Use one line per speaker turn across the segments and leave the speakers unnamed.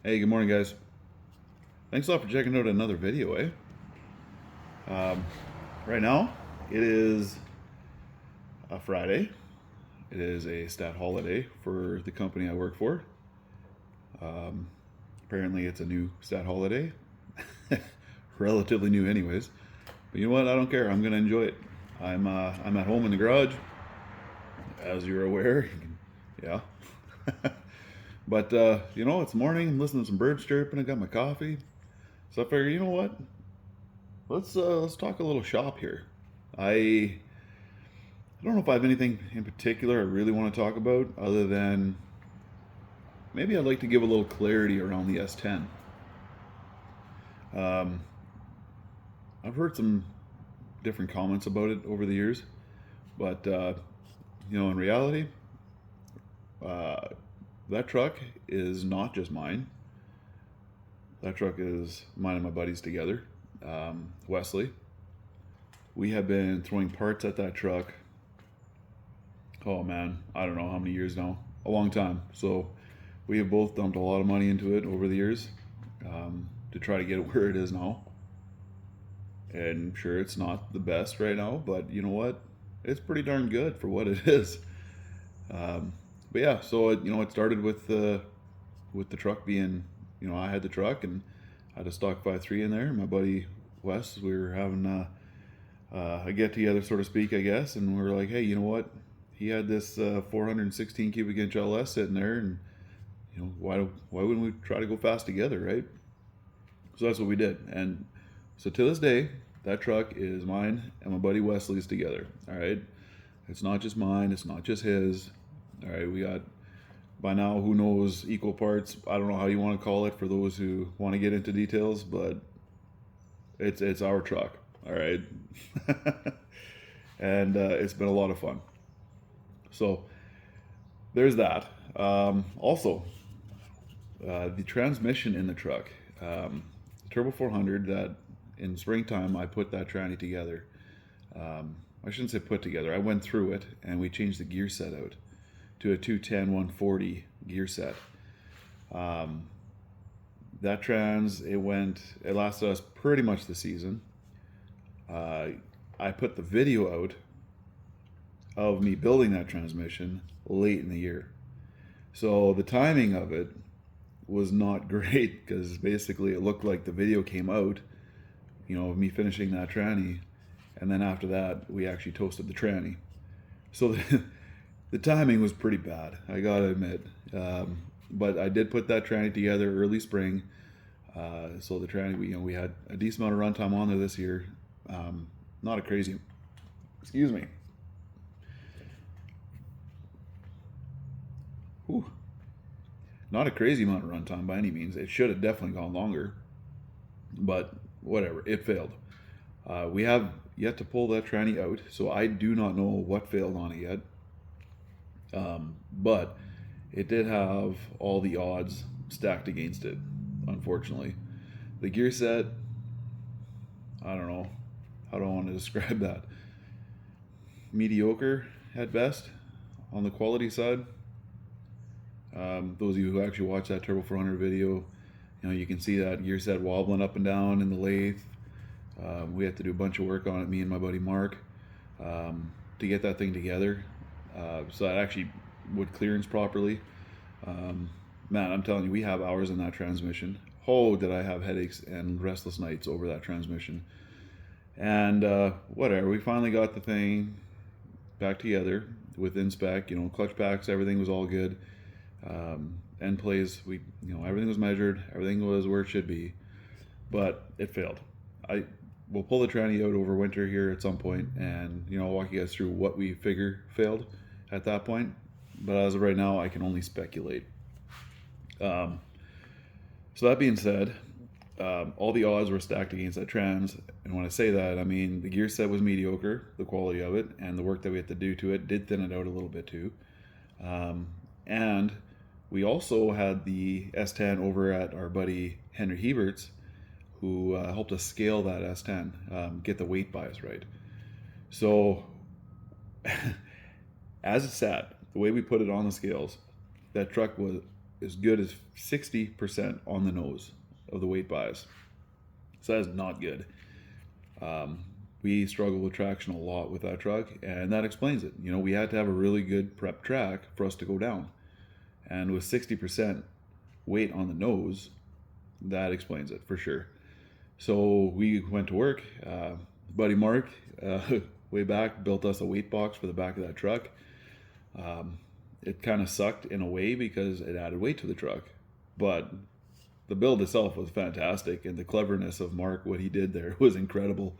Hey, good morning, guys. Thanks a lot for checking out another video, eh? Um, right now, it is a Friday. It is a stat holiday for the company I work for. Um, Apparently, it's a new stat holiday. Relatively new, anyways. But you know what? I don't care. I'm gonna enjoy it. I'm at home in the garage, as you're aware. Yeah. But it's morning. I'm listening to some birds chirping. I got my coffee. So I figure, you know what? Let's talk a little shop here. I I don't know if I have anything in particular I really want to talk about, other than maybe I'd like to give a little clarity around the S10. Um, I've heard some different comments about it over the years, but in reality, uh, that truck is not just mine. That truck is mine and my buddies together. Wesley. We have been throwing parts at that truck. Oh man, I don't know how many years now. A long time. So we have both dumped a lot of money into it over the years, to try to get it where it is now. And sure, it's not the best right now, but you know what? It's pretty darn good for what it is. Um, but yeah, so it started with the truck being, I had the truck and I had a stock 5.3 in there. My buddy Wes, we were having a get together, so to speak, I guess, and we were like, hey, you know what? He had this 416 cubic inch LS sitting there, and why wouldn't we try to go fast together, right? So that's what we did, and so to this day, that truck is mine and my buddy Wesley's together. All right, it's not just mine, it's not just his. All right, we got, by now, who knows, equal parts. I don't know how you want to call it for those who want to get into details, but it's our truck. All right, and it's been a lot of fun. So there's that. Also, the transmission in the truck, Turbo 400. That in springtime I put that tranny together. I shouldn't say put together. I went through it and we changed the gear set out to a 210 140 gear set. Um, that trans, it lasted us pretty much the season. Uh, I put the video out of me building that transmission late in the year. So the timing of it was not great, because basically it looked like the video came out, of me finishing that tranny, and then after that we actually toasted the tranny. So the timing was pretty bad, I gotta admit. But I did put that tranny together early spring. So the tranny, we had a decent amount of runtime on there this year. Not a crazy, excuse me. Whew. Not a crazy amount of runtime by any means. It should have definitely gone longer, but whatever. It failed. We have yet to pull that tranny out, so I do not know what failed on it yet. But it did have all the odds stacked against it, unfortunately. The gear set, I don't know. How do I want to describe that? Mediocre at best on the quality side. Those of you who actually watch that Turbo 400 video, you can see that gear set wobbling up and down in the lathe. We had to do a bunch of work on it, me and my buddy Mark, to get that thing together, so that actually would clearance properly. Man, I'm telling you, we have hours in that transmission. Oh, did I have headaches and restless nights over that transmission. And whatever, we finally got the thing back together within spec. Clutch packs, everything was all good. End plays, everything was measured, everything was where it should be, but it failed. I will pull the tranny out over winter here at some point, and I'll walk you guys through what we figure failed at that point. But as of right now, I can only speculate. So that being said, all the odds were stacked against that trans, and when I say that, I mean the gear set was mediocre, the quality of it, and the work that we had to do to it did thin it out a little bit too. And we also had the S10 over at our buddy Henry Hebert's, who helped us scale that S10, get the weight bias right. So, as it sat, the way we put it on the scales, that truck was as good as 60% on the nose of the weight bias. So that is not good. We struggle with traction a lot with that truck, and that explains it. We had to have a really good prep track for us to go down. And with 60% weight on the nose, that explains it for sure. So we went to work. Buddy Mark, way back, built us a weight box for the back of that truck. It kind of sucked in a way because it added weight to the truck. But the build itself was fantastic, and the cleverness of Mark, what he did there, was incredible.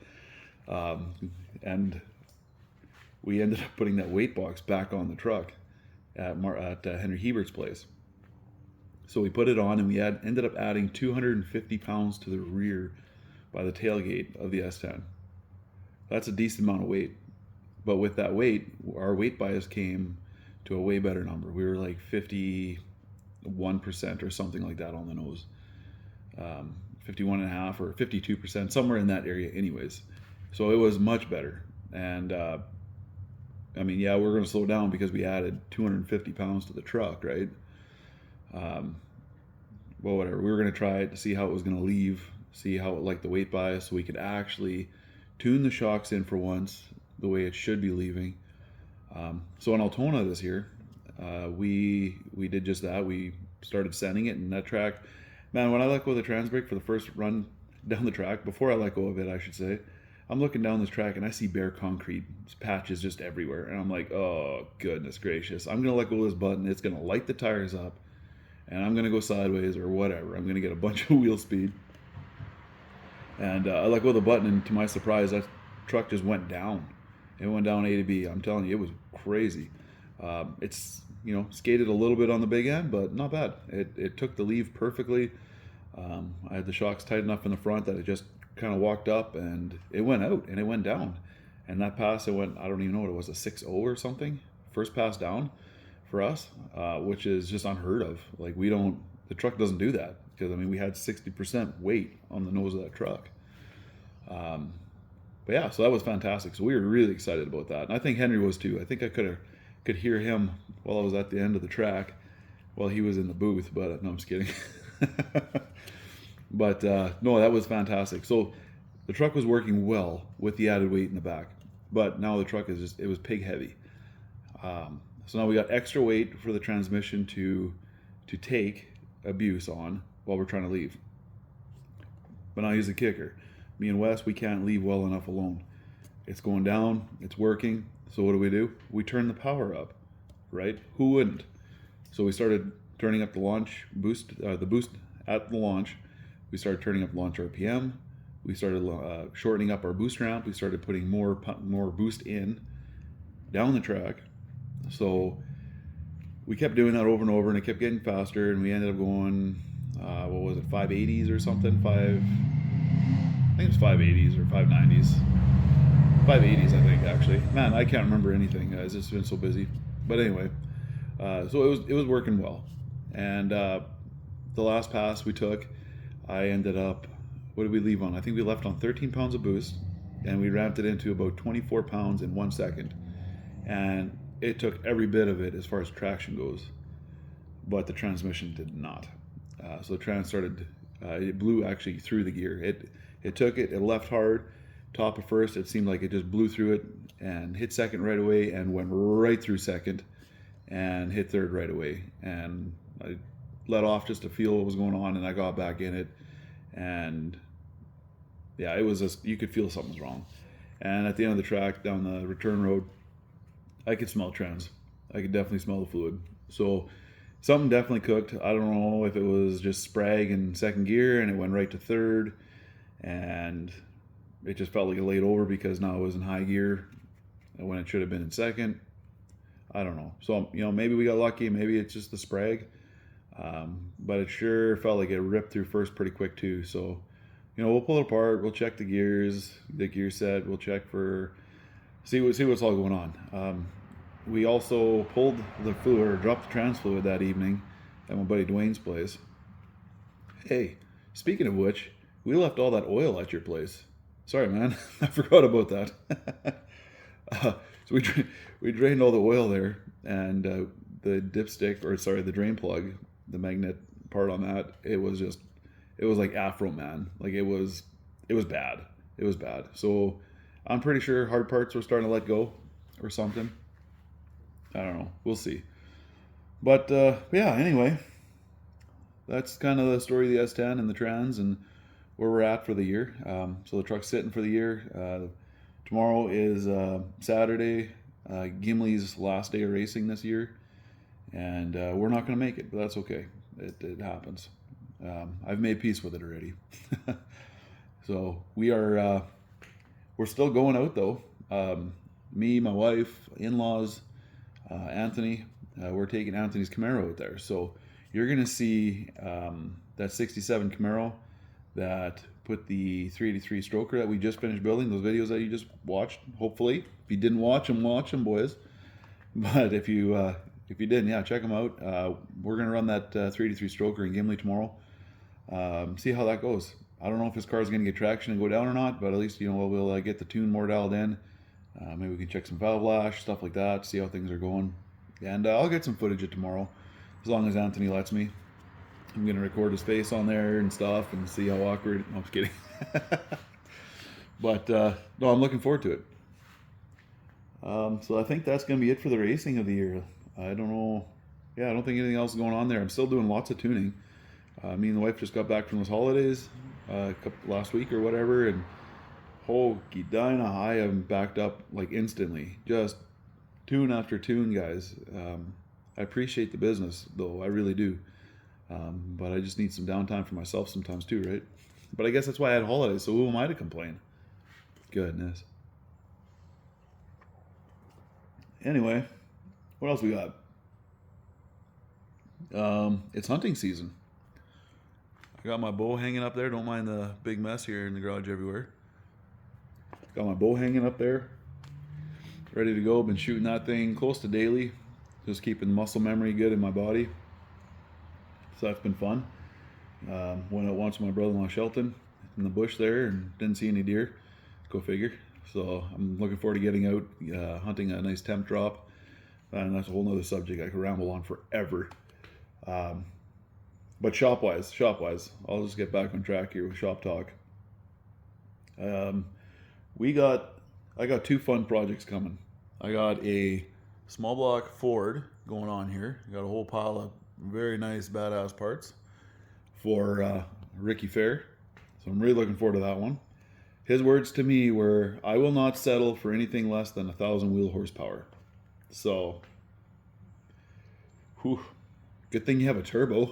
And we ended up putting that weight box back on the truck at Henry Hebert's place. So we put it on, and we ended up adding 250 pounds to the rear by the tailgate of the S10. That's a decent amount of weight. But with that weight, our weight bias came to a way better number. We were like 51% or something like that on the nose. 51.5 or 52%, somewhere in that area anyways. So it was much better. And we're going to slow down because we added 250 pounds to the truck, right? Well, whatever. We were going to try it to see how it was going to leave, see how it liked the weight bias, so we could actually tune the shocks in for once the way it should be leaving. So in Altona this year, we did just that. We started sending it, and that track, man, when I let go of the trans brake for the first run down the track, before I let go of it, I should say, I'm looking down this track and I see bare concrete patches just everywhere. And I'm like, oh, goodness gracious. I'm going to let go of this button. It's going to light the tires up, and I'm going to go sideways or whatever. I'm going to get a bunch of wheel speed. And I let go of the button, and to my surprise, that truck just went down. It went down A to B. I'm telling you, it was crazy. It's, skated a little bit on the big end, but not bad. It took the leave perfectly. I had the shocks tight enough in the front that it just kind of walked up, and it went out, and it went down. And that pass, it went, I don't even know what it was, a 6.0 or something. First pass down for us, which is just unheard of. Like, the truck doesn't do that, because, we had 60% weight on the nose of that truck. But yeah, so that was fantastic. So we were really excited about that. And I think Henry was too. I think I could hear him while I was at the end of the track while he was in the booth, but no, I'm just kidding. But no, that was fantastic. So the truck was working well with the added weight in the back, but now the truck it was pig heavy. So now we got extra weight for the transmission to take abuse on while we're trying to leave. But now here's the kicker. Me and Wes, we can't leave well enough alone. It's going down, it's working. So what do? We turn the power up, right? Who wouldn't? So we started turning up the boost at the launch. We started turning up launch RPM. We started shortening up our boost ramp. We started putting more boost in down the track. So we kept doing that over and over, and it kept getting faster. And we ended up going, 580s or something? I think it was 580s or 590s. 580s, I think, actually. Man, I can't remember anything, guys. It's been so busy. But anyway, so it was working well. And the last pass we took, I ended up, what did we leave on? I think we left on 13 pounds of boost, and we ramped it into about 24 pounds in 1 second. And it took every bit of it as far as traction goes, but the transmission did not. So the trans started, it blew actually through the gear. It took it left hard, top of first. It seemed like it just blew through it and hit second right away, and went right through second and hit third right away. And I let off just to feel what was going on, and I got back in it, and yeah, it was just, you could feel something's wrong. And at the end of the track, down the return road, I could smell trans. I could definitely smell the fluid. So something definitely cooked. I don't know if it was just sprag in second gear and it went right to third, and it just felt like it laid over because now it was in high gear when it should have been in second. I don't know. So, maybe we got lucky. Maybe it's just the sprag. But it sure felt like it ripped through first pretty quick too. So, we'll pull it apart. We'll check the gears, the gear set. We'll check for, see what's all going on. We also pulled the fluid, or dropped the trans fluid that evening at my buddy Dwayne's place. Hey, speaking of which, we left all that oil at your place. Sorry, man. I forgot about that. So we drained all the oil there, and the drain plug the magnet part on that, it was like Afro Man. Like it was bad. It was bad. So I'm pretty sure hard parts were starting to let go or something. I don't know. We'll see. But yeah, anyway, that's kind of the story of the S10 and the Trans and where we're at for the year. So the truck's sitting for the year. Tomorrow is Saturday, Gimli's last day of racing this year, and we're not going to make it, but that's okay. It happens. I've made peace with it already. So we're still going out though. Me, my wife, in-laws, Anthony. We're taking Anthony's Camaro out there. So you're going to see that 67 Camaro that put the 383 stroker that we just finished building, those videos that you just watched, hopefully. If you didn't watch them, boys. But if you didn't, yeah, check them out. We're going to run that 383 stroker in Gimli tomorrow. See how that goes. I don't know if his car is going to get traction and go down or not, but at least, we'll get the tune more dialed in. Maybe we can check some valve lash, stuff like that, see how things are going. And I'll get some footage of tomorrow, as long as Anthony lets me. I'm going to record his face on there and stuff and see how awkward. No, I'm just kidding. But no, I'm looking forward to it. So I think that's going to be it for the racing of the year. I don't know. Yeah, I don't think anything else is going on there. I'm still doing lots of tuning. Me and the wife just got back from those holidays last week or whatever, and holy Dinah, I am backed up like instantly. Just tune after tune, guys. I appreciate the business, though. I really do. But I just need some downtime for myself sometimes too, right? But I guess that's why I had holidays, so who am I to complain? Goodness. Anyway, what else we got? It's hunting season. I got my bow hanging up there. Don't mind the big mess here in the garage everywhere. Got my bow hanging up there. Ready to go. Been shooting that thing close to daily. Just keeping muscle memory good in my body. So that's been fun. Went out once with my brother-in-law Shelton in the bush there and didn't see any deer. Go figure. So I'm looking forward to getting out, hunting a nice temp drop. And that's a whole nother subject I could ramble on forever. But shop-wise, I'll just get back on track here with shop talk. I got two fun projects coming. I got a small block Ford going on here. I got a whole pile of very nice, badass parts for Ricky Fair. So I'm really looking forward to that one. His words to me were, I will not settle for anything less than 1,000 wheel horsepower. So, whew, good thing you have a turbo.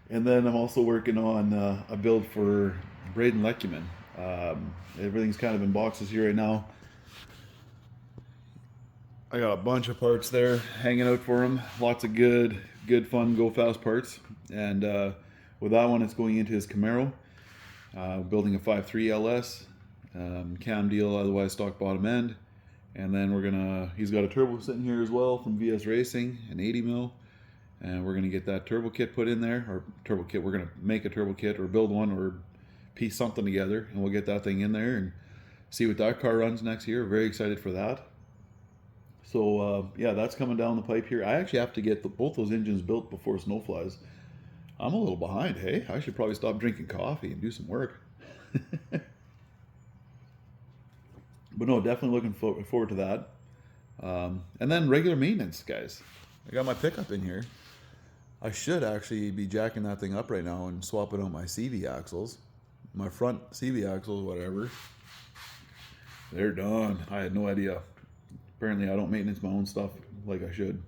And then I'm also working on a build for Braden Lekuman. Everything's kind of in boxes here right now. I got a bunch of parts there hanging out for him. Lots of good fun, go fast parts. And with that one, it's going into his Camaro. Building a 5.3 LS, cam deal, otherwise stock bottom end. And then he's got a turbo sitting here as well from VS Racing, an 80 mil. And we're gonna get that turbo kit put in there, we're gonna make a turbo kit or build one or piece something together, and we'll get that thing in there and see what that car runs next year. Very excited for that. So yeah, that's coming down the pipe here. I actually have to get both those engines built before snow flies. I'm a little behind. Hey, I should probably stop drinking coffee and do some work. But no, definitely looking forward to that. And then regular maintenance, guys. I got my pickup in here. I should actually be jacking that thing up right now and swapping out my CV axles. My front CV axles, whatever. They're done. I had no idea. Apparently I don't maintenance my own stuff like I should.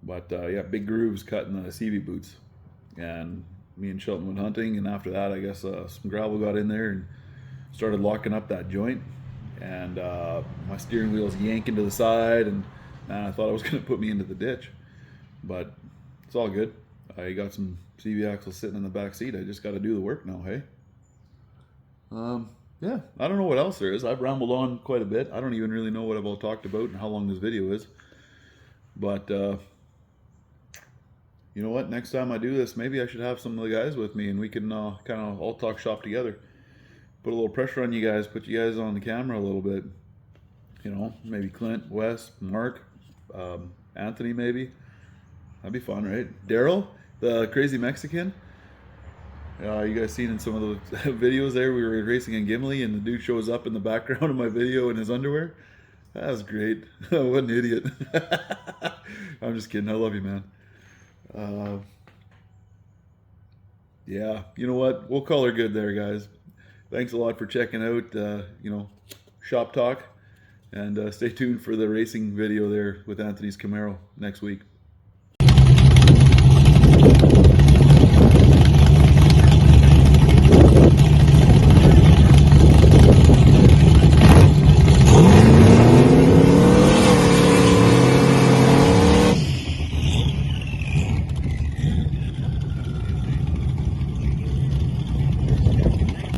But yeah, big grooves cutting the CV boots. And me and Shelton went hunting, and after that I guess some gravel got in there and started locking up that joint. And my steering wheel's yanking to the side, and I thought it was going to put me into the ditch. But it's all good. I got some CV axles sitting in the back seat. I just got to do the work now, hey? Yeah, I don't know what else there is. I've rambled on quite a bit. I don't even really know what I've all talked about and how long this video is. But, you know what? Next time I do this, maybe I should have some of the guys with me and we can kind of all talk shop together. Put a little pressure on you guys, put you guys on the camera a little bit. You know, maybe Clint, Wes, Mark, Anthony maybe. That'd be fun, right? Daryl, the crazy Mexican. You guys seen in some of the videos there, we were racing in Gimli and the dude shows up in the background of my video in his underwear. That was great. What an idiot. I'm just kidding. I love you, man. Uh, yeah, you know what? We'll call her good there, guys. Thanks a lot for checking out, Shop Talk. And stay tuned for the racing video there with Anthony's Camaro next week.